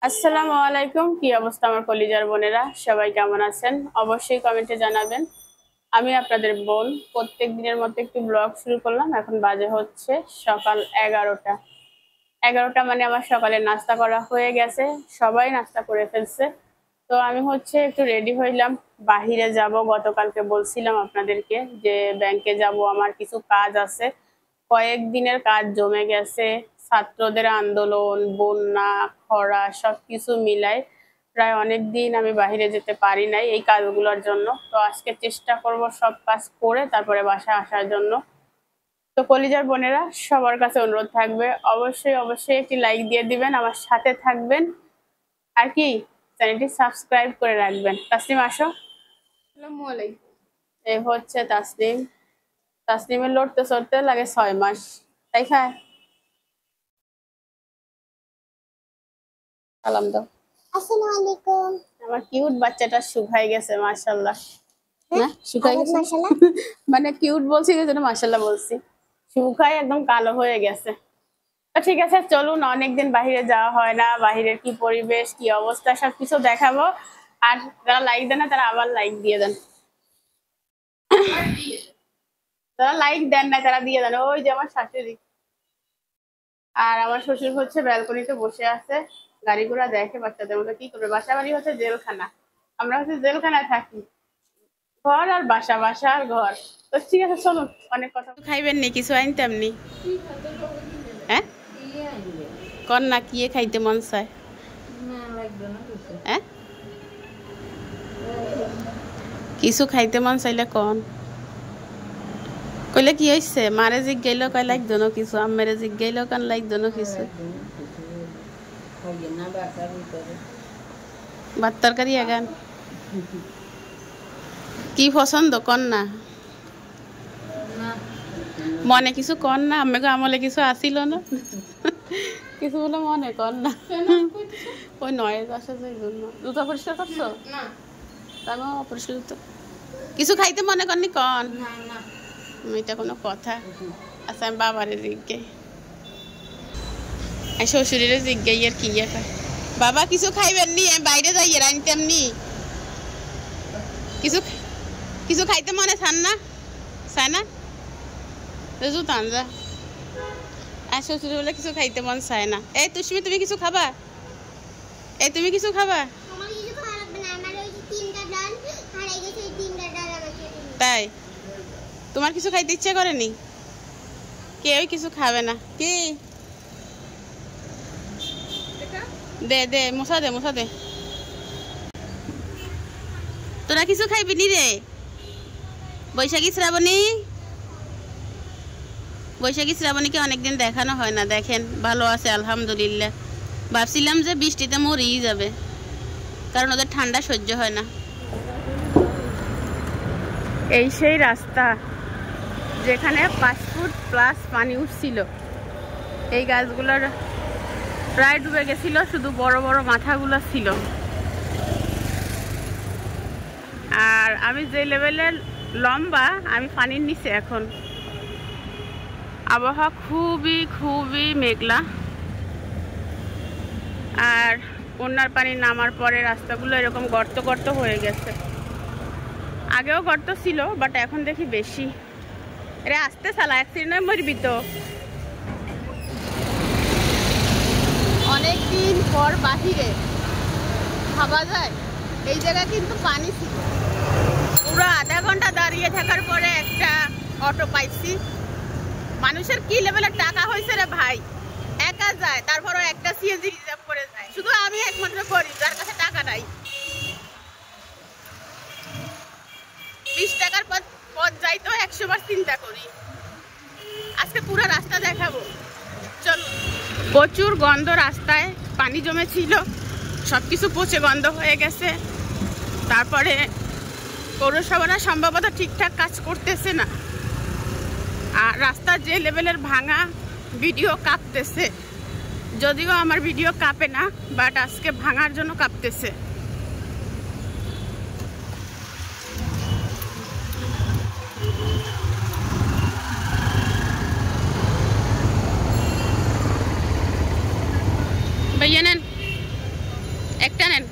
আসসালামু আলাইকুম। কি অবস্থা আমার কলিজার বোনেরা, সবাই কেমন আছেন? অবশ্যই কমেন্টে জানাবেন। আমি আপনাদের বোন প্রত্যেক দিনের মতো একটু ব্লগ শুরু করলাম। এখন বাজে হচ্ছে সকাল 11টা মানে আমার সকালে নাস্তা করা হয়ে গেছে, সবাই নাস্তা করে ফেলছে। তো আমি হচ্ছে একটু রেডি হইলাম, বাহিরে যাব। গতকালকে বলছিলাম আপনাদেরকে যে ব্যাংকে যাব, আমার কিছু কাজ আছে। কয়েকদিনের কাজ জমে গেছে, ছাত্রদের আন্দোলন, বন্যা, খরা সবকিছু মিলাই প্রায় অনেক দিন আমি বাইরে যেতে পারি নাই এই কাজগুলোর জন্য। তো আজকে চেষ্টা করব সব কাজ করে তারপরে বাসায় আসার জন্য। তো কলিজার বোনেরা, সবার কাছে অনুরোধ থাকবে, অবশ্যই অবশ্যই একটি লাইক দিয়ে দিবেন, আমার সাথে থাকবেন, আর কি চ্যানেলটি সাবস্ক্রাইব করে রাখবেন। তাসনিম আসো। আসসালামু আলাইকুম। এই হচ্ছে তাসনিম। তাসনিমের লড়তে চড়তে লাগে 6 মাস, তাই খায়। সালাম দাও। আসসালামু আলাইকুম। আমার কিউট বাচ্চাটা শুকায় গেছে মাশাআল্লাহ। না শুকায় গেছে মাশাআল্লাহ। মানে কিউট বলছি যে জন্য মাশাআল্লাহ বলছি। শুকায় একদম কালো হয়ে গেছে। তো ঠিক আছে, চলুন, অনেকদিন বাইরে যাওয়া হয় না, বাইরের কি পরিবেশ কি অবস্থা সবকিছু দেখাবো। আর যারা লাইক দেন না তারা আবার লাইক দিয়ে দেন, যারা লাইক দেন না তারা দিয়ে দেন। ওই যে আমার শাশুড়ি আর আমার শ্বশুর হচ্ছে ব্যালকনিতে বসে আছে, গাড়ি ঘোড়া দেখে বাচ্চাদের মতো। কি করবে, বাসা বাড়ি হচ্ছে জেলখানা, আমরা হচ্ছে জেলখানায় থাকি। ঘর আর বাসা, বাসা আর ঘর। তো ঠিক আছে চলুন, অনেক কথা। খাইবেন নি কিছু আনতাম নি? হ্যাঁ কন না, কি খাইতে মন চায়? হ্যাঁ কিছু খাইতে মন চাইলে কন, কইলে কি হইছে? মারে জিজ্ঞাইল কয় লাইক দনো কিছু, আম্মারে জিজ্ঞাইল কান লাইক দনো কিছু। ভাত তরকারি এগান কি পছন্দ কন না, মনে কিছু কন না। আমাকে আমলে কিছু আসিল না কিছু বলে মনে কর না। ওই নয় আসে জুতা পরিষ্কার করছো না? আমি অপরিষ্কার জুতো কিছু খাইতে মনে করনি কন, এটা কোনো কথা? আচ্ছা আমি বাবারে জিজ্ঞাই, শ্বশুরের জিজ্ঞাই আর কি কয়। বাবা কিছু খাইবেন নি? আমি বাইরে যাই আনতাম নি কিছু, কিছু খাইতে মনে চান না? চায় না জুতো আনজা। আর শ্বশুর বলে কিছু খাইতে মন চায় না। এই তুষ্মি তুমি কিছু খাবা? এই তুমি কিছু খাবা? তাই তোমার কিছু খাইতে ইচ্ছা করেনি? কেউ কিছু খাবে না কি? দে দে মশা দে, মশা দে। তোরা কিছু খাইবি নি রে? বৈশাখী শ্রাবণী, বৈশাখী শ্রাবণীকে অনেকদিন দেখানো হয় না। দেখেন ভালো আছে আলহামদুলিল্লাহ। ভাবছিলাম যে বৃষ্টিতে মরেই যাবে, কারণ ওদের ঠান্ডা সহ্য হয় না। এই সেই রাস্তা যেখানে 5 ফুট প্লাস পানি উঠছিল। এই গাছগুলোর প্রায় ডুবে গেছিল, শুধু বড় বড় মাথাগুলো ছিল। আর আমি যে লেভেলের লম্বা, আমি পানির নিচে এখন। আবহাওয়া খুবই খুবই মেঘলা, আর বন্যার পানি নামার পরে রাস্তাগুলো এরকম গর্ত গর্ত হয়ে গেছে। আগেও গর্ত ছিল, বাট এখন দেখি বেশি। এরে আসতে চালা, অ্যাক্সিডেন্ট মরবি তো। অনেকদিন পর বাহিরে ভাবা যায়। এই জায়গায় কিন্তু পানি ছিল। পুরো আধা ঘন্টা দাঁড়িয়ে থাকার পরে একটা অটো পাইছি। মানুষের কি লেভেলের টাকা হয়েছে রে ভাই, একা যায় তারপরও একটা সিএনজি রিজার্ভ করে যায়। শুধু আমি একমাত্র করি যার কাছে টাকা নাই। 20 টাকার পথ যাইতেও 100 বার চিন্তা করি। আজকে পুরো রাস্তা দেখাবো, চলো। প্রচুর গন্ধ, রাস্তায় পানি জমেছিল, সবকিছু পচে গন্ধ হয়ে গেছে। তারপরে পৌরসভারা সম্ভবত ঠিকঠাক কাজ করতেছে না। আর রাস্তার যে লেভেলের ভাঙা, ভিডিও কাঁপতেছে। যদিও আমার ভিডিও কাঁপে না, বাট আজকে ভাঙার জন্য কাঁপতেছে। ভাইয়া নেন একটা নেন।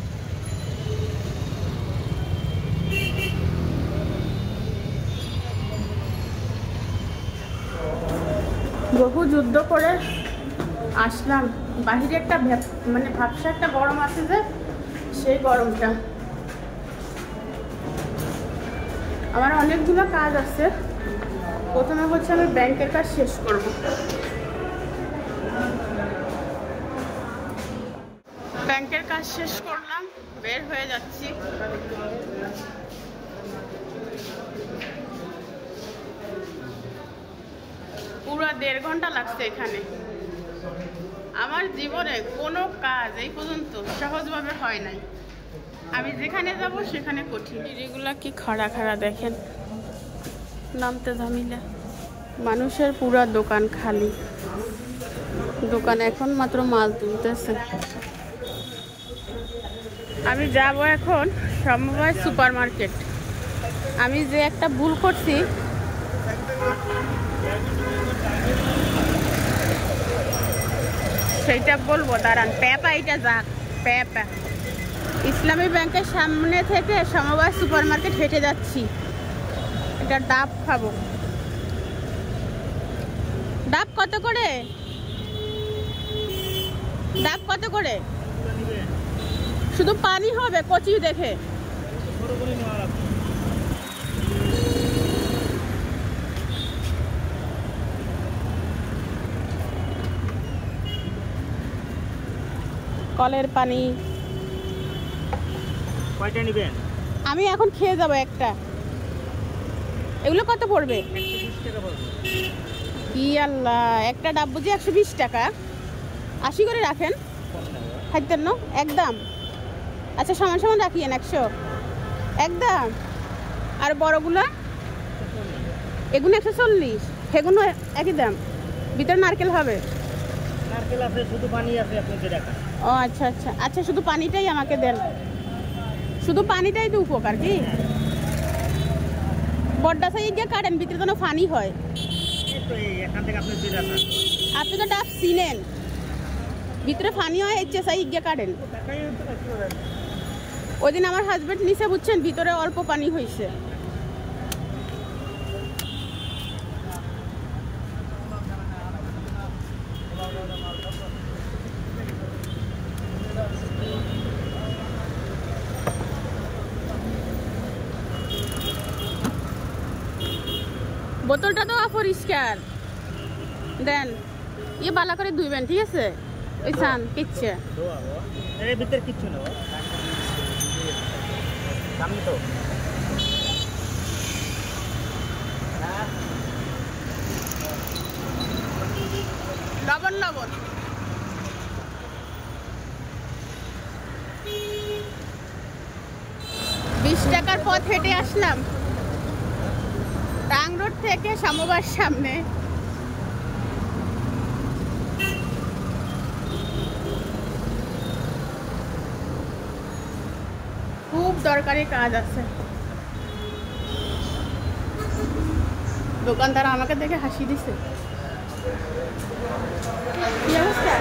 বহু যুদ্ধ করে আসলাম, বাহিরে একটা মানে ভাবসা একটা গরম আছে যে, সেই গরমটা। আমার অনেকগুলো কাজ আছে। প্রথমে হচ্ছে আমি ব্যাংকের কাজ শেষ করব। ব্যাংকের কাজ শেষ করলাম, বের হয়ে যাচ্ছি। পুরো 1.5 ঘন্টা লাগছে এখানে। আমার জীবনে কোনো কাজ এই পর্যন্ত সহজভাবে হয় নাই। আমি যেখানে যাব সেখানে কঠিন। এগুলা কি খাড়া খাড়া দেখেন, নামতে ঝামেলা। মানুষের পুরা দোকান খালি, দোকান এখন মাত্র মাল তুলতেছে। আমি যাব এখন সমবায় সুপার মার্কেট। আমি যে একটা ভুল করছি, সেইটা বলবো, দাঁড়ান। প্যাপা এটা যাক, প্যাপা ইসলামী ব্যাংকের সামনে থেকে সমবায় সুপার মার্কেট হেঁটে যাচ্ছি। এটা ডাব খাবো। ডাব কত করে? ডাব কত করে? শুধু পানি হবে কচি দেখে। কলের পানি কয়টা নেবেন? আমি এখন খেয়ে যাবো একটা। এগুলো কত পড়বে? 120 টাকা পড়বে। কি আল্লাহ, একটা ডাব বুঝি 120 টাকা? 80 করে রাখেন। খাইতেন না একদম? আচ্ছা সমান সমান রাখিয়েন 100 একদম। আর বড়গুলো? এগুলো 140, সেগুলো একই দাম। ভিতরে নারকেল হবে? নারকেল আছে, শুধু পানি আছে আপনাদের রাখা। ও আচ্ছা আচ্ছা আচ্ছা, শুধু পানিটাই আমাকে দেন। শুধু পানিটাই তো উপকার কি? বড়টা সাইজ গিয়ে কাটেন, ভিতরে যেন ফানি হয়। এখান থেকে আপনি যে রাখা, আপনি তো ডাব চিনেন, ভিতরে ফানি হয়, ইচ্ছে সাইজ গিয়ে কাটেন। ওই দিন আমার হাজবেন্ড নিচে বুঝছেন, ভিতরে অল্প পানি হয়েছে। বোতলটা তো অপরিষ্কার, দেন। ইয়ে বালা করে ধুইবেন, ঠিক আছে? ওই সান কিচ্ছে এর ভিতরে কিচ্ছু না, সামনে তো লবণ লবণ। টাকার পথ হেঁটে আসলাম টাং রোড থেকে সমবায়ের সামনে। খুব দরকারি কাজ আছে। দোকানদার আমাকে দেখে হাসি দিছে। কি অবস্থা?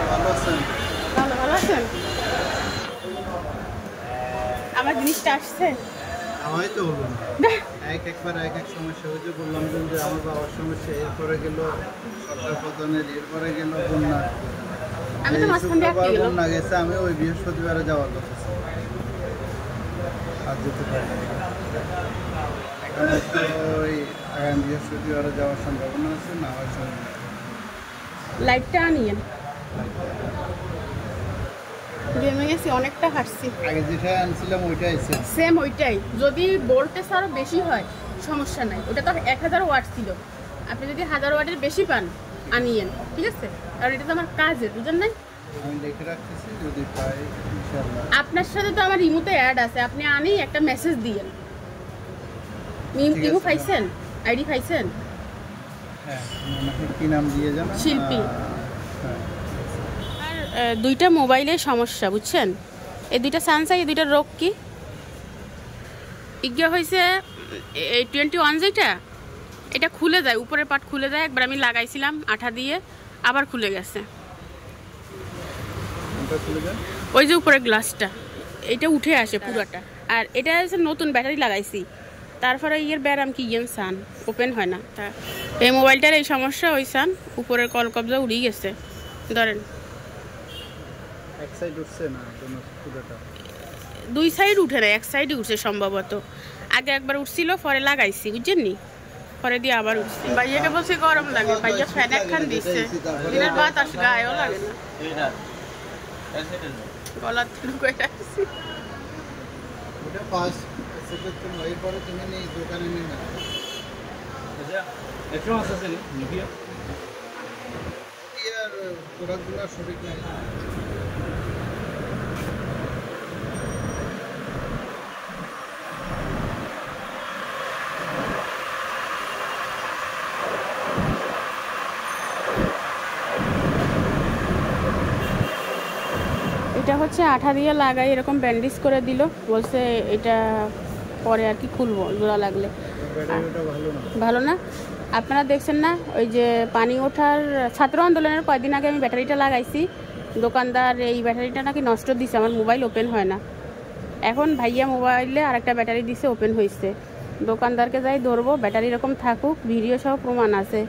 ভালো ভালো আছেন? আমার জিনিসটা আসছে। আমায় তো হলো না, একবার এক এক সমস্যা হয়েছে। বললাম যে আমার বাবার সমস্যা, এরপরে গেল সরকার পতনের, এরপরে গেল বন্যা। আমি তো মাঝখান দিয়ে আটকে গেলাম। বন্যা গেছে, আমি ওই বৃহস্পতিবারে যাওয়ার কথা ছিল, আর যেতে পারি। ওই আগামী বৃহস্পতিবারে যাওয়ার সম্ভাবনা আছে, না হয় সম্ভাবনা। লাইটটা আনিয়েন। গেমে গেছি, অনেকটা হাঁটছি। আগে যেটা আনছিলাম ওইটাই সেম ওইটাই। যদি ভোল্টেজ আরও বেশি হয় সমস্যা নাই, ওটা তো 1000 ওয়াট ছিল। আপনি যদি 1000 ওয়াটের বেশি পান আনিয়েন, ঠিক আছে? আর এটা তো আমার কাজের, বুঝেন নাই? আমি লিখে রাখতেছি, যদি পাই ইনশাআল্লাহ। আপনার সাথে তো আমার ইমোতে অ্যাড আছে, আপনি আনেই একটা মেসেজ দিয়েন। ইমো পাইছেন? আইডি পাইছেন? হ্যাঁ, আমাকে কি নাম দিয়ে জানা? শিল্পী। আর দুইটা মোবাইলের সমস্যা, বুঝছেন? এই দুইটা স্যামসাং, এই দুইটার রোগ কি? ইজ্ঞা হয়েছে এই 21 যেটা, এটা খুলে যায়, উপরের পার্ট খুলে যায়। একবার আমি লাগাইছিলাম আঠা দিয়ে, আবার খুলে গেছে। ওই যে উপরের গ্লাসটা, এটা উঠে আসে পুরোটা। আর এটা হচ্ছে নতুন ব্যাটারি লাগাইছি, তারপরে ইয়ের ব্যারাম কি ইয়েন সান ওপেন হয় না। তা এই মোবাইলটার এই সমস্যা ওই সান উপরের কল কবজা উড়ে গেছে। ধরেন এক সাইড উঠছে না, পুরোটা দুই সাইড উঠে না, এক সাইডই উঠছে সম্ভবত। আগে একবার উঠছিল, পরে লাগাইছি বুঝছেন নি, পরে দিয়ে আবার উঠছে। ভাইয়াকে বলছে গরম লাগে, ভাইয়া ফ্যান একখান দিচ্ছে, দিনের বাতাস গায়েও লাগে না, গলার থেকে কয়ে রাখছি। ওটা পাস সেটা তুমি ওই পরে তুমি নেই দোকানে নিয়ে না। আচ্ছা একটু আছে নি নিবিয়া ইয়ার প্রোডাক্টগুলো সঠিক নাই। এটা হচ্ছে আঠা দিয়ে লাগাই, এরকম ব্যান্ডেজ করে দিল, বলছে এটা পরে আর কি খুলবো জোড়া লাগলে। ব্যাটারিটা ভালো না, ভালো না। আপনারা দেখছেন না ওই যে পানি ওঠার ছাত্র আন্দোলনের কয়েকদিন আগে আমি ব্যাটারিটা লাগাইছি, দোকানদার এই ব্যাটারিটা নাকি নষ্ট দিছে, আমার মোবাইল ওপেন হয় না। এখন ভাইয়া মোবাইলে আরেকটা ব্যাটারি দিছে, ওপেন হয়েছে। দোকানদারকে যাই ধরবো, ব্যাটারি এরকম থাকুক, ভিডিও সহ প্রমাণ আছে,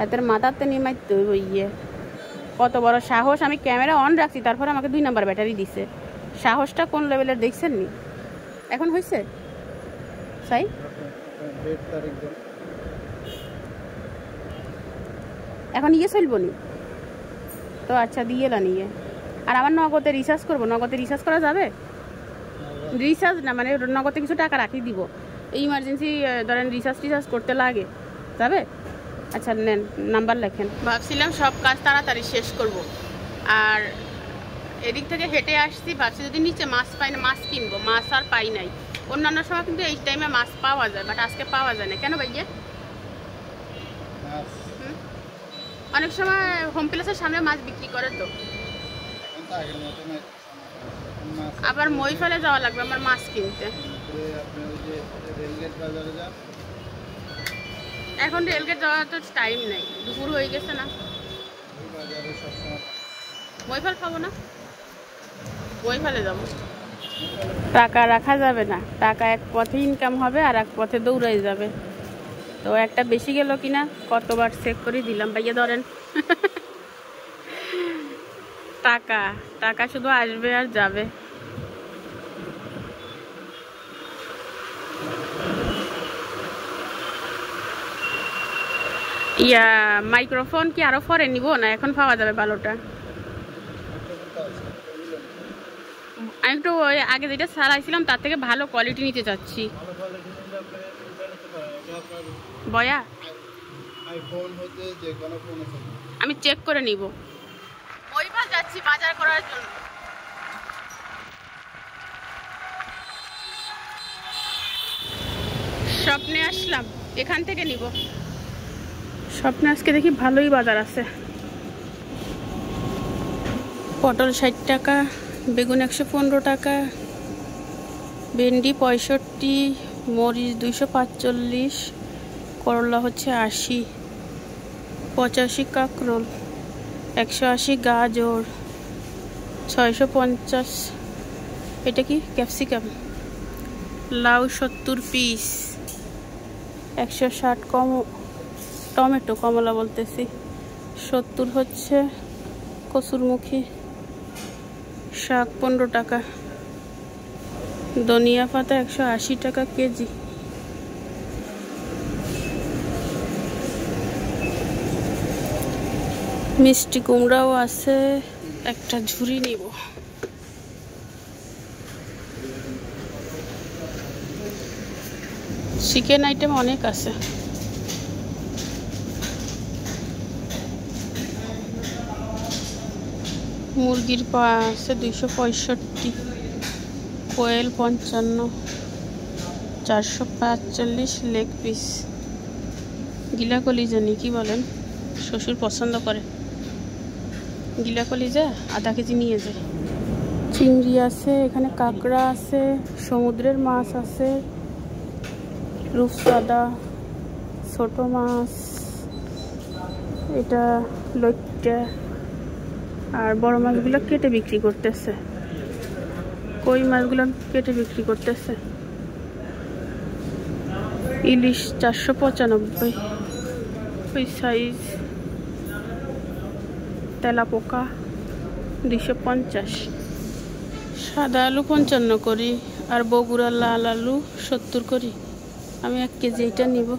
এদের মাথাতে নিমাইতে ইয়ে কত বড় সাহস। আমি ক্যামেরা অন রাখছি, তারপরে আমাকে 2 নাম্বার ব্যাটারি দিছে। সাহসটা কোন লেভেলের দেখছেন নি? এখন হয়েছে সাই ডেট তারিখ দেন। এখন ইয়ে চলবো নি তো, আচ্ছা দিয়ে না নিয়ে। আর আমার নগদে রিচার্জ করবো, নগদে রিচার্জ করা যাবে? রিচার্জ না মানে নগদে কিছু টাকা রাখি দিব, এই ইমার্জেন্সি ধরেন রিচার্জ করতে লাগে, যাবে? আচ্ছা নেন, নাম্বার লেখেন। ভাবছিলাম সব কাজ তাড়াতাড়ি শেষ করব, আর এদিক থেকে হেঁটে আসছি, ভাবছি যদি নিচে মাছ পাই না, মাছ কিনবো, মাছ আর পাই নাই। অন্যান্য সময় কিন্তু এই টাইমে মাছ পাওয়া যায়, বাট আজকে পাওয়া যায় না। কেন ভাইয়া? অনেক সময় হোম প্লেসের সামনে মাছ বিক্রি করে তো, এখন তো আগের মতো না, আবার মইফালে যাওয়া লাগবে আমার মাছ কিনতে। আপনি ওই যে রেলগেট বাজারে যান। এখন রেলগেট যাওয়ার তো টাইম নেই, দুপুর হয়ে গেছে না। ওই বাজারে সবসময় মইফাল খাবো না, মইফালে যাবো। টাকা রাখা যাবে না, টাকা এক পথে ইনকাম হবে আর এক পথে দৌড়াই যাবে। তো একটা বেশি গেল কিনা কতবার চেক করে দিলাম। ভাইয়া ধরেন টাকা টাকা শুধু আসবে আর যাবে। ইয়া মাইক্রোফোন কি আরো পরে নিব না এখন পাওয়া যাবে ভালোটা? আমি একটু ওই আগে যেটা চালাইছিলাম তার থেকে ভালো কোয়ালিটি নিতে চাচ্ছি। বয়া আইফোন হতে যে কোনো ফোন আছে, আমি চেক করে নিব। ওইবার যাচ্ছি বাজার করার জন্য। স্বপ্নে আসলাম, এখান থেকে নিব। স্বপ্নে আজকে দেখি ভালোই বাজার আছে। পটল 60 টাকা, বেগুন 115 টাকা, ভেন্ডি 65, মরিচ 245, করলা হচ্ছে 80, 85 কাঁকরোল, 180 গাজর, 650 এটা কি ক্যাপসিকাম, লাউ 70 পিস, 160 টমেটো কমলা বলতেছি, 70 হচ্ছে কসুরমুখী, শাক 15 টাকা, ধনিয়া পাতা 180 টাকা কেজি। মিষ্টি কুমড়াও আছে, একটা ঝুড়ি নিব। চিকেন আইটেম অনেক আছে। মুরগির পা আছে 265, কোয়েল 55, 445 লেগ পিস। গিলা কলিজা নি কি বলেন, শ্বশুর পছন্দ করে গিলা কলিজা, আধা কেজি নিয়ে যায়। চিংড়ি আছে এখানে, কাঁকড়া আছে, সমুদ্রের মাছ আছে, রূপচাঁদা, ছোট মাছ, এটা লইট্টা, আর বড় মাছগুলো কেটে বিক্রি করতেছে। কই মাছগুলো কেটে বিক্রি করতেছে। ইলিশ 495 ওই সাইজ, তেলাপোকা 250, সাদা আলু 55 করি, আর বগুড়ার লাল আলু 70 করি। আমি 1 কেজি এটা নিব।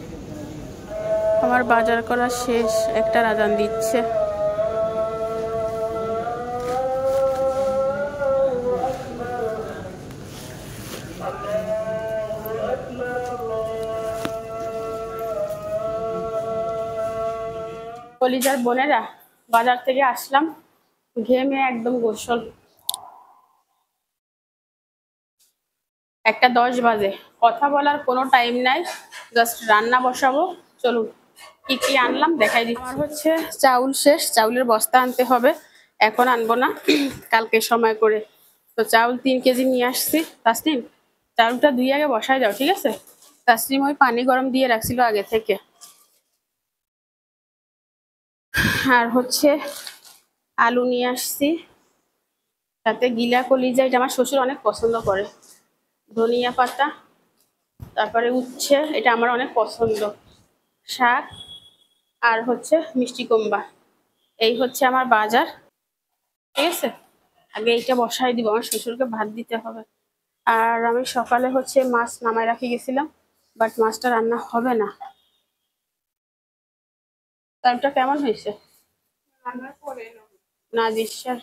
আমার বাজার করা শেষ, একটা আজান দিচ্ছে। কলিজার বোনেরা, বাজার থেকে আসলাম, ঘেমে একদম গোসল। 1:10 বাজে, কথা বলার কোনো টাইম নাই, জাস্ট রান্না বসাবো। চলুন কি কি আনলাম দেখাই দিচ্ছি। আমার হচ্ছে চাউল শেষ, চাউলের বস্তা আনতে হবে, এখন আনবো না, কালকে সময় করে। তো চাউল 3 কেজি নিয়ে আসছি। তাসনিম, চাউলটা ধুয়ে আগে বসাই দাও, ঠিক আছে? তাসনিম ওই পানি গরম দিয়ে রাখছিল আগে থেকে। আর হচ্ছে আলু নিয়ে আসছি, সাথে গিলা কলিজা, এটা আমার শ্বশুর অনেক পছন্দ করে। ধনিয়া পাতা, তারপরে উচ্ছে, এটা আমার অনেক পছন্দ। শাক, আর হচ্ছে মিষ্টি কুমড়া। এই হচ্ছে আমার বাজার, ঠিক আছে? আগে এইটা বসাই দিব, আমার শ্বশুরকে ভাত দিতে হবে। আর আমি সকালে হচ্ছে মাছ নামায় রাখি গেছিলাম, বাট মাছটা রান্না হবে না। টাইমটা কেমন হয়েছে? না দিশার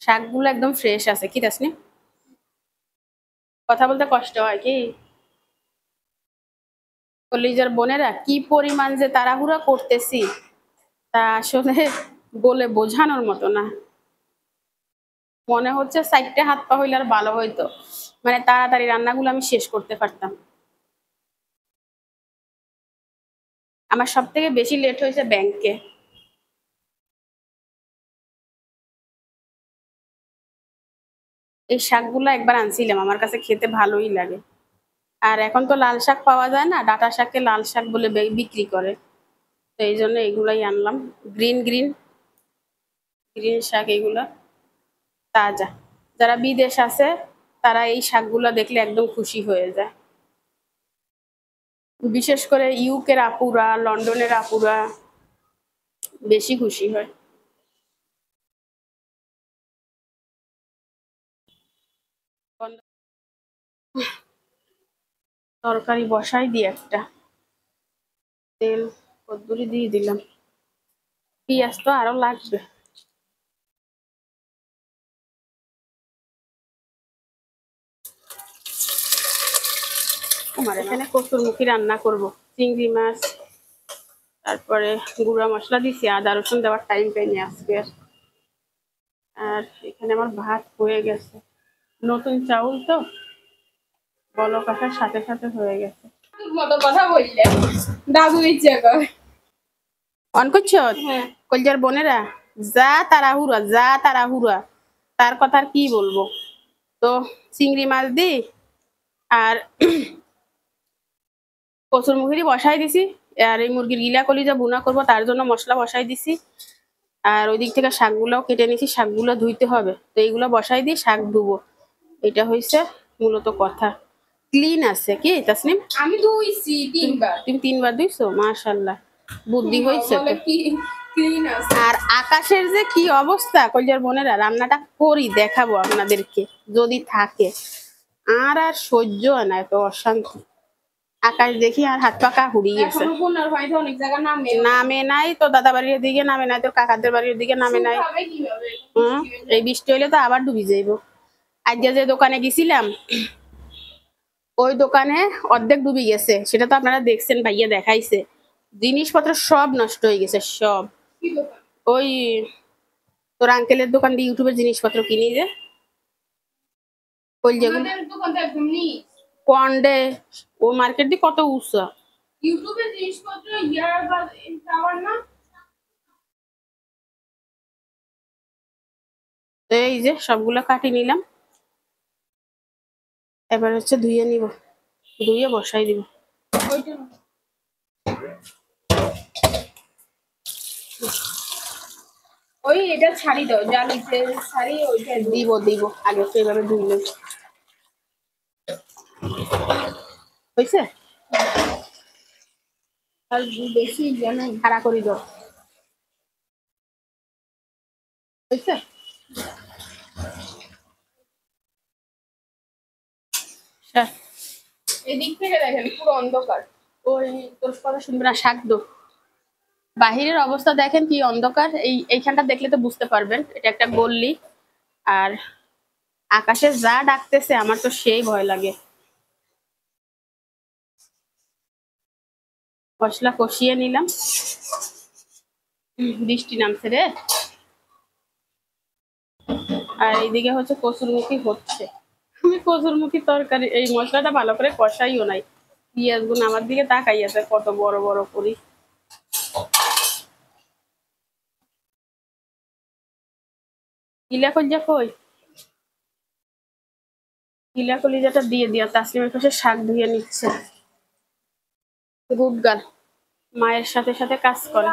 শাকগুলো একদম ফ্রেশ আছে। কি তাসনি, কথা বলতে কষ্ট হয় কি? কলিজার বোনেরা, কি পরিমাণ যে তাড়াহুড়া করতেছি তা আসলে বলে বোঝানোর মতো না। মনে হচ্ছে 4টে হাত পা হইলে আর ভালো হইতো, মানে তাড়াতাড়ি রান্নাগুলো আমি শেষ করতে পারতাম। আমার সব থেকে বেশি লেট হয়েছে ব্যাংকে। এই শাকগুলো একবার আনছিলাম, আমার কাছে খেতে ভালোই লাগে। আর এখন তো লাল শাক পাওয়া যায় না, ডাঁটা শাককে লাল শাক বলে বিক্রি করে, তো এই জন্য এগুলাই আনলাম। গ্রিন গ্রিন গ্রিন শাক, এগুলা তাজা। যারা বিদেশ আছে তারা এই শাকগুলো দেখলে একদম খুশি হয়ে যায়, বিশেষ করে ইউকের আপুরা, লন্ডনের আপুরা বেশি খুশি হয়। তরকারি বসাই দিয়ে একটা তেল কদ্দুরি দিয়ে দিলাম, পেঁয়াজ তো আরো লাগবে। আমার এখানে কচুরমুখী রান্না করব, চিংড়ি মাছ, তারপরে গুঁড়া মশলা দিছি, আদা রসুন দেওয়ার টাইম পাইনি আজকে। আর এখানে আমার ভাত হয়ে গেছে, নতুন চাউল তো বলক আসার সাথে সাথে হয়ে গেছে। মতো কথা বললে দাদু ইচ্ছে করে। অন করছ? কলজার বোনেরা, যা তাড়াহুড়া, যা তাড়াহুড়া, তার কথা আর কি বলবো। তো চিংড়ি মাছ দি আর কচুর মুখি বসাই দিছি, আর এই মুরগির গিলা কলিজা ভুনা করবো, তার জন্য মশলা বসাই দিছি। আর ওই দিক থেকে শাকগুলোও কেটে নিছি, শাকগুলো ধুইতে হবে, তো এইগুলো বসাই দিয়ে শাক ধুবো। এটা হয়েছে মূলত কথা। ক্লিন আছে কি তাসনিম? আমি ধুইছি 3বার। তুমি 3বার ধুইছো? মাশাআল্লাহ, বুদ্ধি হয়েছে তো। কি ক্লিন আছে। আর আকাশের যে কি অবস্থা কলজার বোনেরা, রান্নাটা করি দেখাবো আপনাদেরকে যদি থাকে। আর আর সহ্য হয় না, এত অশান্তি। আকাশ দেখি আর হাত পাকা হুড়ি গেছে। এখনো বন্যার ভয়তে অনেক জায়গা নামে নাই তো, দাদা বাড়ির দিকে নামে নাই তো, কাকাদের বাড়ির দিকে নামে নাই। খাবে কিভাবে? এই বৃষ্টি হইলে তো আবার ডুবি যাইব। আজকে যে দোকানে গেছিলাম, ওই দোকানে অর্ধেক ডুবি গেছে, সেটা তো আপনারা দেখছেন, ভাইয়া দেখাইছে। জিনিসপত্র সব নষ্ট হয়ে গেছে, সব। কি দোকান? ওই তোর আঙ্কেলের দোকান দিয়ে ইউটিউবের জিনিসপত্র কিনি যে, ওই যেগুলো আমাদের দোকানটা একদম নিচ। কন্ডে, ও মার্কেট দিয়ে কত উঁচা। ইউটিউবের জিনিসপত্র ইয়ারবাদ টাওয়ার না। তো এই যে সবগুলো কাটি নিলাম, এবার হচ্ছে ধুয়ে নিব, ধুয়ে বসাই দিব। ওইটা ওই এটা ছাড়ি দাও, যা নিচে ছাড়ি ওইটা দিব দিব আগে তো এভাবে ধুইলে হয়েছে। আর বেশি জানো খাড়া করি দাও হয়েছে। এদিক থেকে দেখেন পুরো অন্ধকার। ওই তোর কথা শুনবে না, শাক দো। বাহিরের অবস্থা দেখেন কি অন্ধকার, এইখানটা দেখলে তো বুঝতে পারবেন এটা একটা গল্লি। আর আকাশে যা ডাকতেছে আমার তো সেই ভয় লাগে। মশলা কষিয়ে নিলাম। বৃষ্টি নামছে রে। আর এইদিকে হচ্ছে কচুরমুখী হচ্ছে। আমি কচুরমুখী তরকারি এই মশলাটা ভালো করে কষাইও নাই। পেঁয়াজ গুলো আমার দিকে তাকাই আছে কত বড় বড় করি। গিলা কলিজাটা দিয়ে দিয়া তাসলিমের পাশে শাক ধুয়ে নিচ্ছে। গুড গার্ল, মায়ের সাথে সাথে কাজ করে।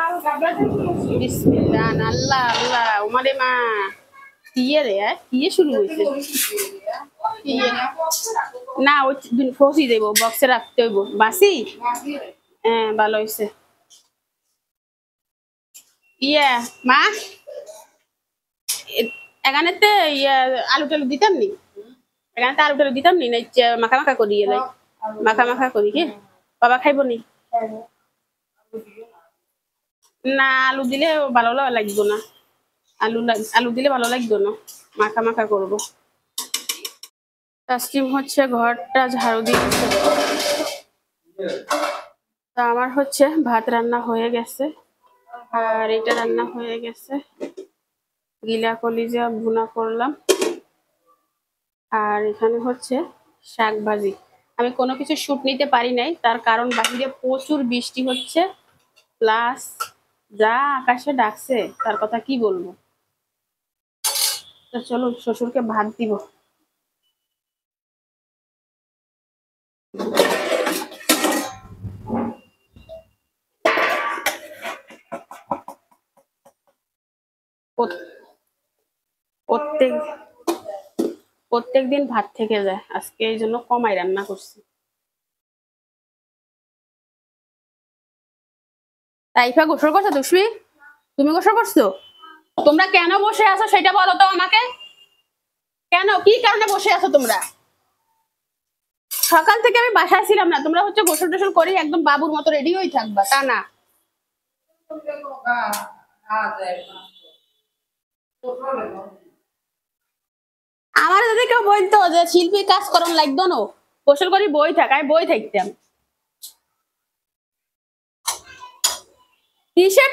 বিসমিল্লাহ, আল্লাহ আল্লাহ, ওমারে মা দিয়ে রে দিয়ে শুরু হয়েছে। না ওই ফসি দেব, বক্সে রাখতে হইব। বাসি হ্যাঁ ভালো হয়েছে। ইয়া মা এখানেতে ইয়া আলু টালু দিতাম নি, এখানে তো আলু টালু দিতাম নি না, মাখা মাখা করি এলাই মাখা মাখা করি কি বাবা খাইব নি? না আলু দিলে ভালো লাগবে না, আলু দিলে ভালো লাগবে না, মাখা মাখা করবো। তাসলিম হচ্ছে ঘরটা ঝাড়ু দিচ্ছে। তা আমার হচ্ছে ভাত রান্না হয়ে গেছে, আর এটা রান্না হয়ে গেছে। গিলা কলিজা ভুনা করলাম, আর এখানে হচ্ছে শাক ভাজি। আমি কোনো কিছু শুট নিতে পারি নাই, তার কারণ বাহিরে প্রচুর বৃষ্টি হচ্ছে, প্লাস যা আকাশে ডাকছে তার কথা কি বলবো। তো চলো শ্বশুরকে ভাত দিব। প্রত্যেক দিন ভাত থেকে যায়, আজকে এই জন্য কমাই রান্না করছি। তাইফা গোসল করছো? তুমি গোসল করছো? তোমরা কেন বসে আছো সেটা বলো তো আমাকে। কেন, কি কারণে বসে আছো তোমরা? সকাল থেকে আমি বাসায় ছিলাম না, তোমরা হচ্ছে গোসল টোসল করে একদম বাবুর মতো রেডি হয়ে থাকবা, তা না। আমার যদি কেউ বলতো যে শিল্পীর কাজ করন লাগতো না, গোসল করি বই থাক, আমি বই থাকতাম। কিসের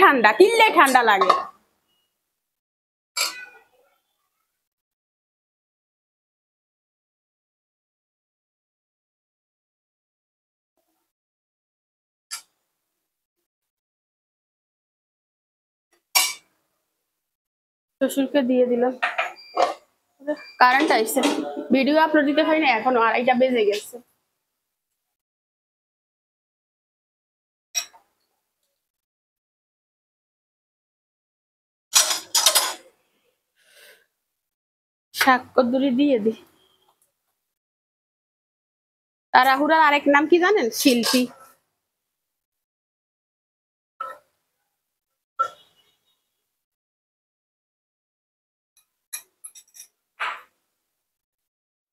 ঠান্ডা কিনলে ঠান্ডা লাগে। শ্বশুরকে দিয়ে দিলাম। কারেন্ট আইছে, ভিডিও আপলোড দিতে পারি না এখনো, 2:30 বেজে গেছে। শাক কদ্দুরি দিয়ে দি। তাড়াহুড়ার আরেক নাম কি জানেন? শিল্পী।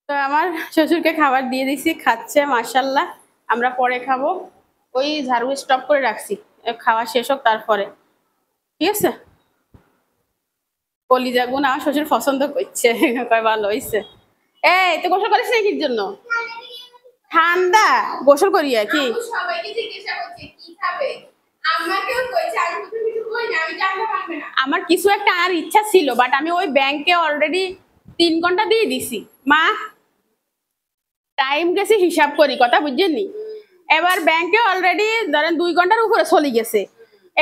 তো আমার শ্বশুরকে খাবার দিয়ে দিছি, খাচ্ছে মাশাআল্লাহ। আমরা পরে খাবো, ওই ঝাড়ু স্টপ করে রাখছি, খাওয়া শেষ হোক তারপরে, ঠিক আছে। কলিজা গুণ আমার শ্বশুর পছন্দ করছে, কয় ভালো হয়েছে। এই তো গোসল করিস না কির জন্য? ঠান্ডা গোসল করি আর কি। সবাইকে জিজ্ঞাসা করছে কি খাবে, আমাকেও কইছে, আমি তো কিছু কই না, আমি জানতে পারবে না। আমার কিছু একটা আর ইচ্ছা ছিল, বাট আমি ওই ব্যাংকে অলরেডি 3 ঘন্টা দিয়ে দিছি। মা টাইম গেছে হিসাব করি, কথা বুঝছেননি? এবার ব্যাংকে অলরেডি ধরেন 2 ঘন্টার উপরে চলে গেছে।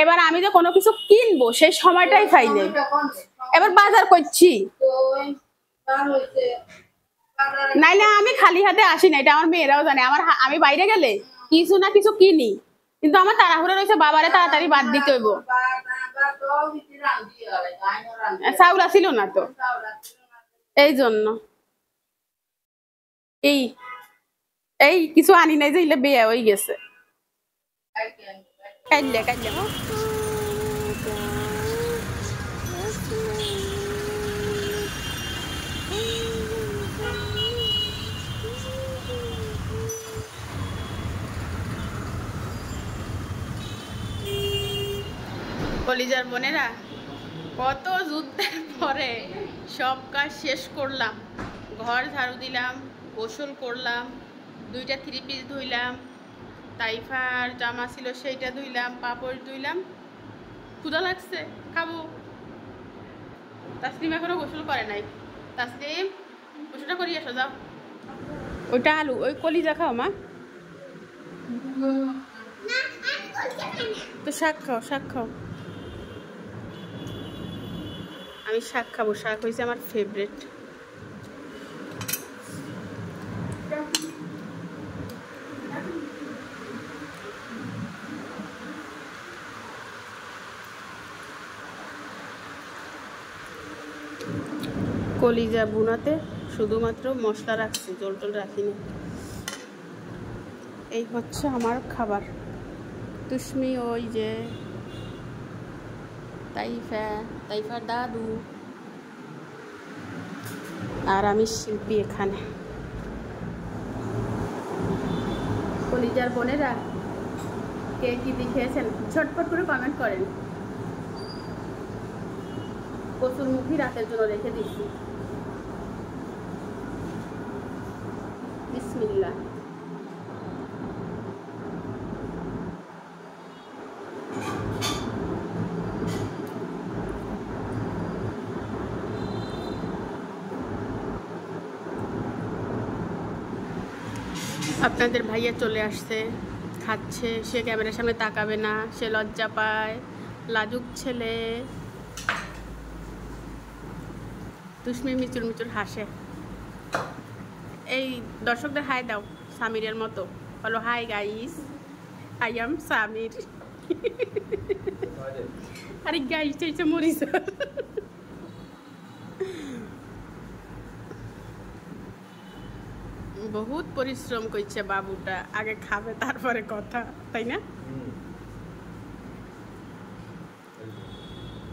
এবার আমি যে কোনো কিছু কিনবো সেই সময়টাই পাই নাই, এবার বাজার করছি। নাইলে আমি খালি হাতে আসি না, এটা আমার মেয়েরাও জানে। আমি বাইরে গেলে কিছু না কিছু কিনি, কিন্তু আমার তাড়াহুড়ো রয়েছে, বাবারে তাড়াতাড়ি বাদ দিতে হইব। চাউল ছিল না তো, এই জন্য এই এই কিছু আনি নাই যে বেয়া হয়ে গেছে। কাইলে কাইলে কলিজার বোনেরা, কত যুদ্ধের পরে সব কাজ শেষ করলাম। ঘর ঝাড়ু দিলাম, গোসল করলাম, 2টা 3 পিস ধুইলাম, তাইফার জামা ছিল সেইটা ধুইলাম, পাপড় ধুইলাম। ক্ষুধা লাগছে, খাবো। তাসলিম এখনো গোসল করে নাই। তাসলিম গোসলটা করি আসো, যাও। ওইটা আলু, ওই কলিজা খাও মা। তো শাক খাও, শাক খাও। আমি শাক খাবো, শাক হয়েছে আমার ফেভারিট। কলিজা বুনাতে শুধুমাত্র মশলা রাখছি, জল টল রাখিনি। এই হচ্ছে আমার খাবার। তুষ্মি ওই যে তাইফার দাদু আর আমি শিল্পী এখানে। কলিজার বোনেরা, কে কি দেখেছেন ঝটপট করে কমেন্ট করেন। কচুরমুখী রাতের জন্য রেখে দিচ্ছি। বিসমিল্লাহ। আপনাদের ভাইয়া চলে আসছে, খাচ্ছে। সে ক্যামেরার সামনে তাকাবে না, সে লজ্জা পায়, লাজুক ছেলে। তুষ্মি মিচুর মিচুর হাসে। এই দর্শকদের হাই দাও সামিরের মতো, বলো hi guys, I am Samir. আরে গাইস চাইছে মরিস। বহুত পরিশ্রম করছে বাবুটা, আগে খাবে তারপরে কথা, তাই না?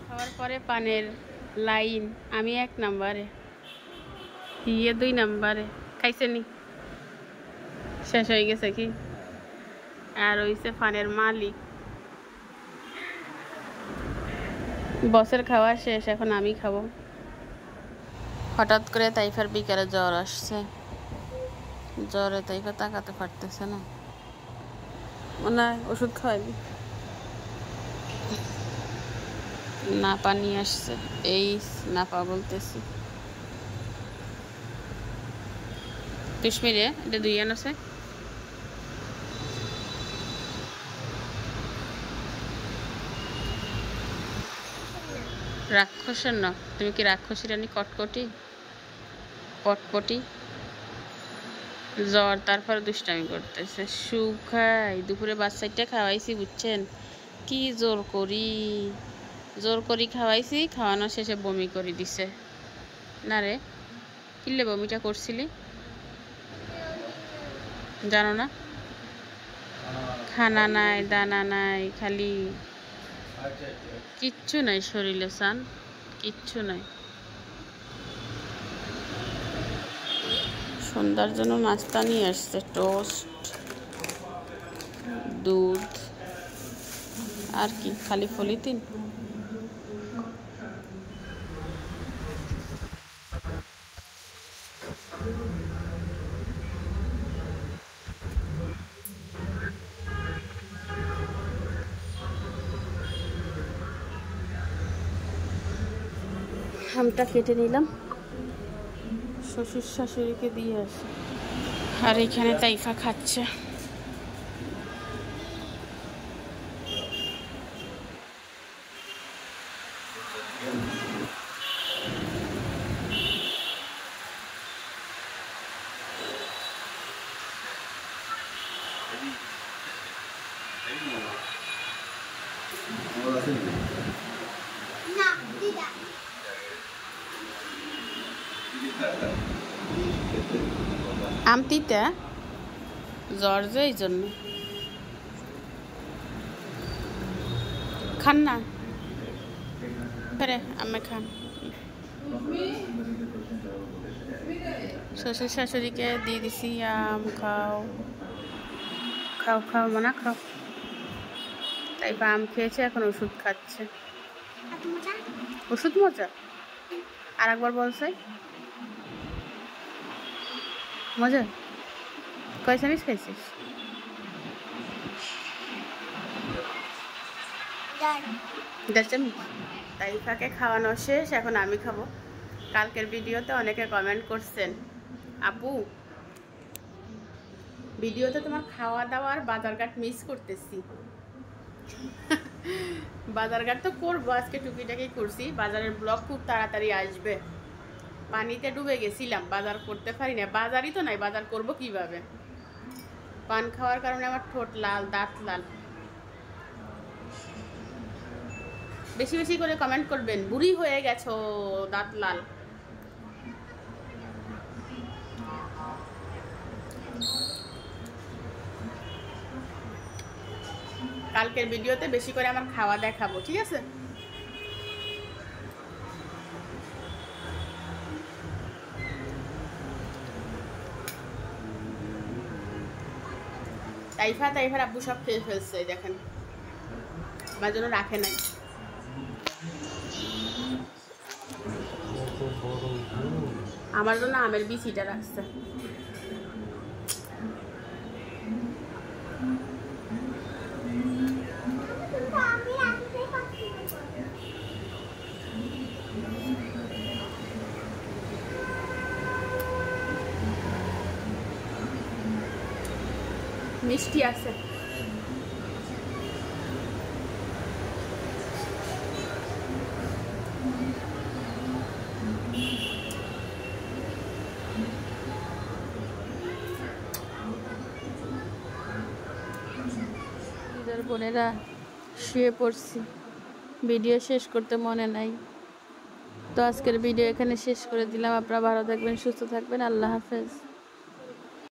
খাওয়ার পরে পানের লাইন, আমি 1 নম্বরে, ইয়ে 2 নম্বরে। খাইছে নি? শেষ হয়ে গেছে কি? আর হইছে পানের মালিক। বসের খাওয়া শেষ, এখন আমি খাবো। হঠাৎ করে তাইফার বিকালে জ্বর আসছে। জ্বরে তাইফা তাকাতে পারতেছে না, মনে হয় ওষুধ খাওয়াবি। নাপা নিয়ে আসছে, এই নাপা বলতেছি। কাশ্মীরে এটা 2 আছে। রাক্ষসের না, তুমি কি রাক্ষসী রানী কটকটি পটপটি? জ্বর, তারপর দুষ্টামি করতেছে। সুখাই দুপুরে বাচ্চাটা খাওয়াইছি, বুঝছেন? কি জোর করি খাওয়াইছি, খাওয়ানো শেষে বমি করে দিছে। না রে, কিল্লে বমিটা করছিলি জানো না? খানা নাই, দানা নাই, খালি কিচ্ছু নাই শরীরে, সান কিচ্ছু নাই। সন্ধ্যার জন্য নাস্তা নিয়ে আসছে, টোস্ট, দুধ, আর কি, খালি পলিথিন। আমটা কেটে নিলাম, শ্বশুর শাশুড়িকে দিয়ে আসি। আর এখানে তাইফা খাচ্ছে। আমতিটা জ্বর যে এই জন্য খান না আমি খান শ্বশুর শাশুড়িকে দিয়ে দিছি আম খাও খাও খাও মানা খাও তাই আম খেয়েছে এখন ওষুধ খাচ্ছে ওষুধ মজা আর একবার বলছে মজা কয় চামিচ খাইছিস দেড় চামিচ তাইফাকে খাওয়ানো শেষ এখন আমি খাবো কালকের ভিডিওতে অনেকে কমেন্ট করছেন আপু ভিডিওতে তোমার খাওয়া দাওয়ার বাজারঘাট মিস করতেছি বাজারঘাট তো করবো আজকে টুকিটাকি করছি বাজারের ব্লগ খুব তাড়াতাড়ি আসবে পানিতে ডুবে গেছিলাম বাজার করতে পারি না বাজারই তো নাই বাজার করব কিভাবে পান খাওয়ার কারণে আমার ঠোঁট লাল দাঁত লাল বেশি বেশি করে কমেন্ট করবেন বুড়ি হয়ে গেছো দাঁত লাল কালকের ভিডিওতে বেশি করে আমার খাওয়া দেখাবো ঠিক আছে তাইফার আব্বু সব খেয়ে ফেলছে দেখেন আমার জন্য রাখে নাই আমার জন্য আমের বিচিটা রাখছে মিষ্টি আছে বোনেরা শুয়ে পড়ছি ভিডিও শেষ করতে মনে নাই তো আজকের ভিডিও এখানে শেষ করে দিলাম আপনারা ভালো থাকবেন সুস্থ থাকবেন আল্লাহ হাফেজ